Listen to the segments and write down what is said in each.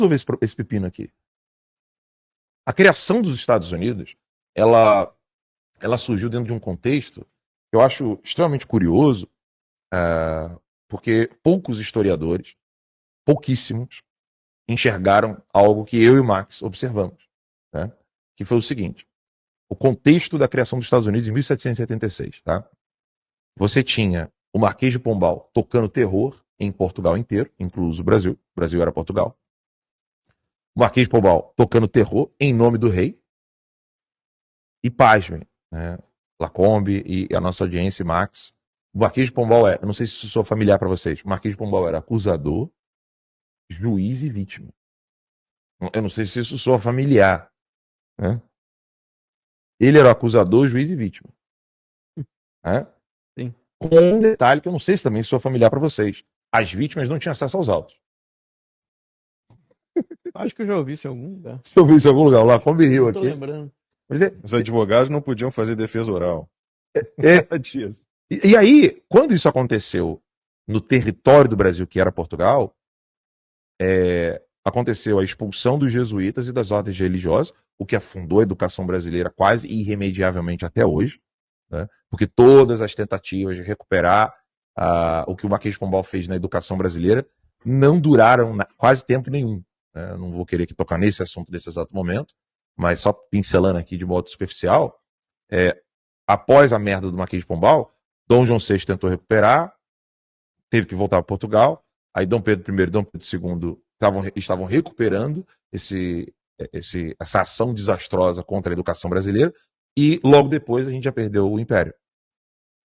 resolver esse pepino aqui. A criação dos Estados Unidos, ela surgiu dentro de um contexto que eu acho extremamente curioso, porque poucos historiadores, pouquíssimos, enxergaram algo que eu e o Max observamos, né? Que foi o seguinte: o contexto da criação dos Estados Unidos em 1776, tá? Você tinha o Marquês de Pombal tocando terror em Portugal inteiro, incluso o Brasil. O Brasil era Portugal. O Marquês de Pombal tocando terror em nome do rei. E pasmem, né? Lacombe e a nossa audiência, Max. O Marquês de Pombal eu não sei se isso sou familiar para vocês, o Marquês de Pombal era acusador, juiz e vítima. Eu não sei se isso soa familiar, né? Ele era o acusador, juiz e vítima. Né? Sim. Com um detalhe que eu não sei se também soa familiar para vocês. As vítimas não tinham acesso aos autos. Acho que eu já ouvi isso em algum lugar. Se eu vi isso em algum lugar, lá, como riu Não tô aqui. lembrando. Os advogados não podiam fazer defesa oral. Disso. E aí, quando isso aconteceu no território do Brasil, que era Portugal, aconteceu a expulsão dos jesuítas e das ordens religiosas, o que afundou a educação brasileira quase irremediavelmente até hoje, né? Porque todas as tentativas de recuperar o que o Marquês de Pombal fez na educação brasileira não duraram quase tempo nenhum. Né? Não vou querer tocar nesse assunto nesse exato momento, mas só pincelando aqui de modo superficial, após a merda do Marquês de Pombal, Dom João VI tentou recuperar, teve que voltar para Portugal, aí Dom Pedro I e Dom Pedro II estavam recuperando essa ação desastrosa contra a educação brasileira, e logo depois a gente já perdeu o Império.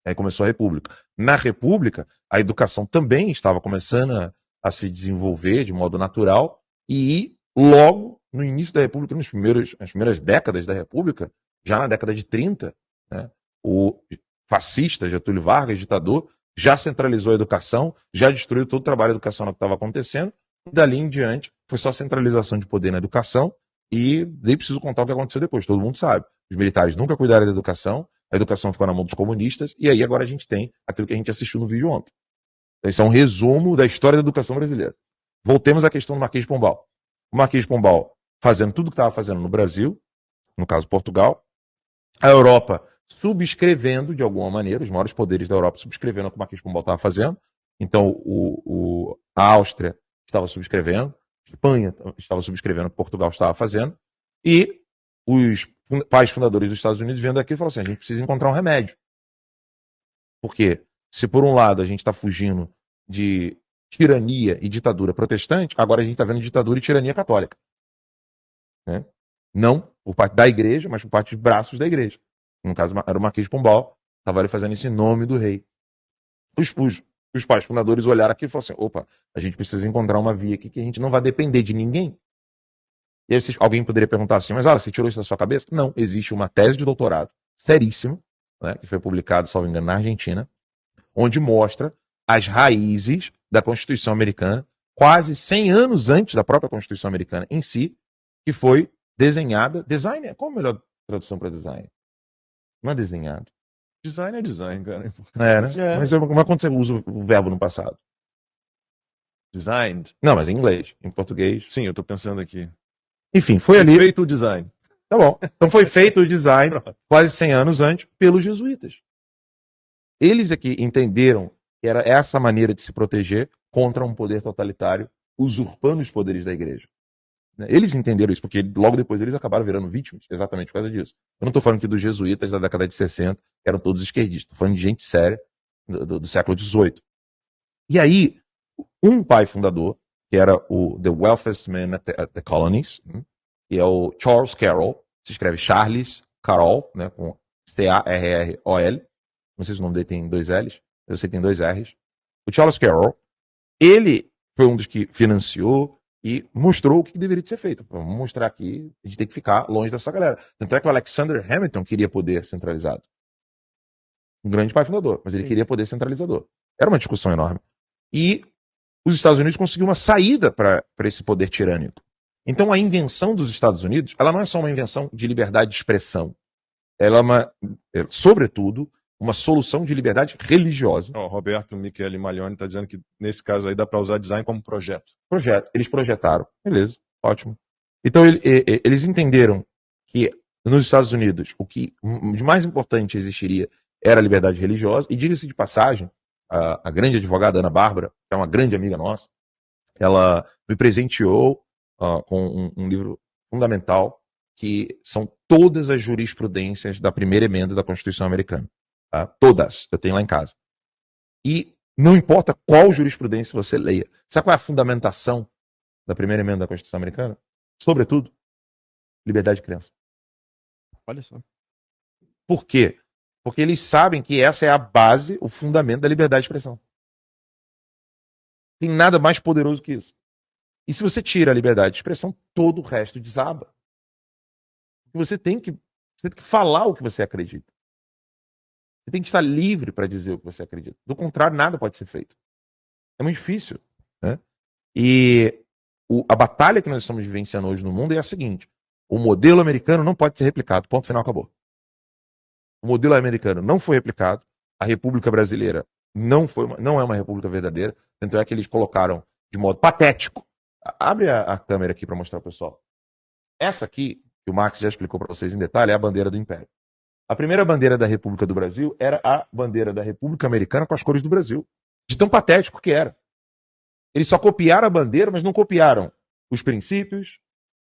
Aí começou a República. Na República, a educação também estava começando a se desenvolver de modo natural, e logo no início da República, nas primeiras décadas da República, já na década de 30, né, o fascista Getúlio Vargas, ditador, já centralizou a educação, já destruiu todo o trabalho educacional que estava acontecendo, e dali em diante foi só centralização de poder na educação, e nem preciso contar o que aconteceu depois, todo mundo sabe. Os militares nunca cuidaram da educação, a educação ficou na mão dos comunistas, e aí agora a gente tem aquilo que a gente assistiu no vídeo ontem. Então, isso é um resumo da história da educação brasileira. Voltemos à questão do Marquês de Pombal. O Marquês de Pombal fazendo tudo o que estava fazendo no Brasil, no caso Portugal, a Europa subscrevendo de alguma maneira, os maiores poderes da Europa subscrevendo o que o Marquês de Pombal estava fazendo. Então a Áustria estava subscrevendo, a Espanha estava subscrevendo o que Portugal estava fazendo, e os pais fundadores dos Estados Unidos vendo aquilo e falaram assim: a gente precisa encontrar um remédio. Porque se por um lado a gente está fugindo de tirania e ditadura protestante, agora a gente está vendo ditadura e tirania católica. Né? Não por parte da igreja, mas por parte dos braços da igreja. No caso, era o Marquês de Pombal, estava ali fazendo isso em nome do rei. Os pais fundadores olharam aqui e falaram assim: opa, a gente precisa encontrar uma via aqui que a gente não vai depender de ninguém. E aí alguém poderia perguntar assim: mas você tirou isso da sua cabeça? Não, existe uma tese de doutorado seríssima, né, que foi publicada, salvo engano, na Argentina, onde mostra as raízes da Constituição Americana, quase 100 anos antes da própria Constituição Americana em si, que foi desenhada. Design, qual a melhor tradução para design? Não é desenhado. Design é design, cara. Né? Mas como é quando você usa o verbo no passado? Designed. Não, mas em inglês, em português. Sim, eu tô pensando aqui. Enfim, foi ali. Feito o design. Tá bom. Então foi feito o design quase 100 anos antes pelos jesuítas. Eles aqui entenderam que era essa maneira de se proteger contra um poder totalitário usurpando os poderes da igreja. Eles entenderam isso, porque logo depois eles acabaram virando vítimas, exatamente por causa disso. Eu não estou falando aqui dos jesuítas da década de 60, que eram todos esquerdistas. Estou falando de gente séria do século XVIII. E aí, um pai fundador, que era o The Wealthiest Man at the Colonies, que é o Charles Carroll, se escreve Charles Carroll, né, com C-A-R-R-O-L. Não sei se o nome dele tem 2 L's, eu sei que tem 2 R's. O Charles Carroll, ele foi um dos que financiou e mostrou o que deveria ser feito. Vamos mostrar que a gente tem que ficar longe dessa galera. Tanto é que o Alexander Hamilton queria poder centralizado. Um grande pai fundador, mas ele queria poder centralizador. Era uma discussão enorme. E os Estados Unidos conseguiu uma saída para esse poder tirânico. Então a invenção dos Estados Unidos, ela não é só uma invenção de liberdade de expressão. Ela é sobretudo, uma solução de liberdade religiosa. Ó, Roberto Michele Maglione está dizendo que nesse caso aí dá para usar design como projeto. Eles projetaram. Beleza, ótimo. Então eles entenderam que nos Estados Unidos o que de mais importante existiria era a liberdade religiosa. E diga-se de passagem, a grande advogada Ana Bárbara, que é uma grande amiga nossa, ela me presenteou com um livro fundamental que são todas as jurisprudências da primeira emenda da Constituição Americana. Tá? Todas, eu tenho lá em casa. E não importa qual jurisprudência você leia. Sabe qual é a fundamentação da primeira emenda da Constituição Americana? Sobretudo, liberdade de crença. Olha só. Por quê? Porque eles sabem que essa é a base, o fundamento da liberdade de expressão. Tem nada mais poderoso que isso. E se você tira a liberdade de expressão, todo o resto desaba. Você tem que falar o que você acredita. Você tem que estar livre para dizer o que você acredita. Do contrário, nada pode ser feito. É muito difícil. Né? E a batalha que nós estamos vivenciando hoje no mundo é a seguinte: o modelo americano não pode ser replicado. Ponto final, acabou. O modelo americano não foi replicado. A República Brasileira não é uma república verdadeira. Tanto é que eles colocaram de modo patético. Abre a câmera aqui para mostrar para o pessoal. Essa aqui, que o Marx já explicou para vocês em detalhe, é a bandeira do Império. A primeira bandeira da República do Brasil era a bandeira da República Americana com as cores do Brasil. De tão patético que era. Eles só copiaram a bandeira, mas não copiaram os princípios,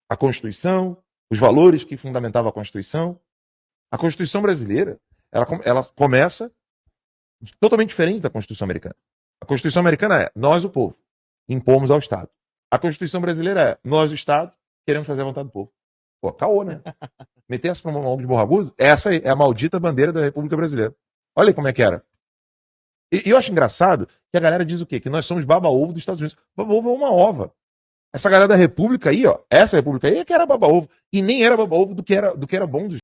a Constituição, os valores que fundamentavam a Constituição. A Constituição brasileira, ela começa totalmente diferente da Constituição americana. A Constituição americana é nós, o povo, impomos ao Estado. A Constituição brasileira é nós, o Estado, queremos fazer a vontade do povo. Pô, caô, né? Meter essa pra uma mão de borragudo? Essa aí é a maldita bandeira da República Brasileira. Olha aí como é que era. E eu acho engraçado que a galera diz o quê? Que nós somos baba-ovo dos Estados Unidos. Baba-ovo é uma ova. Essa galera da República aí, ó, essa República aí é que era baba-ovo. E nem era baba-ovo do que era bom dos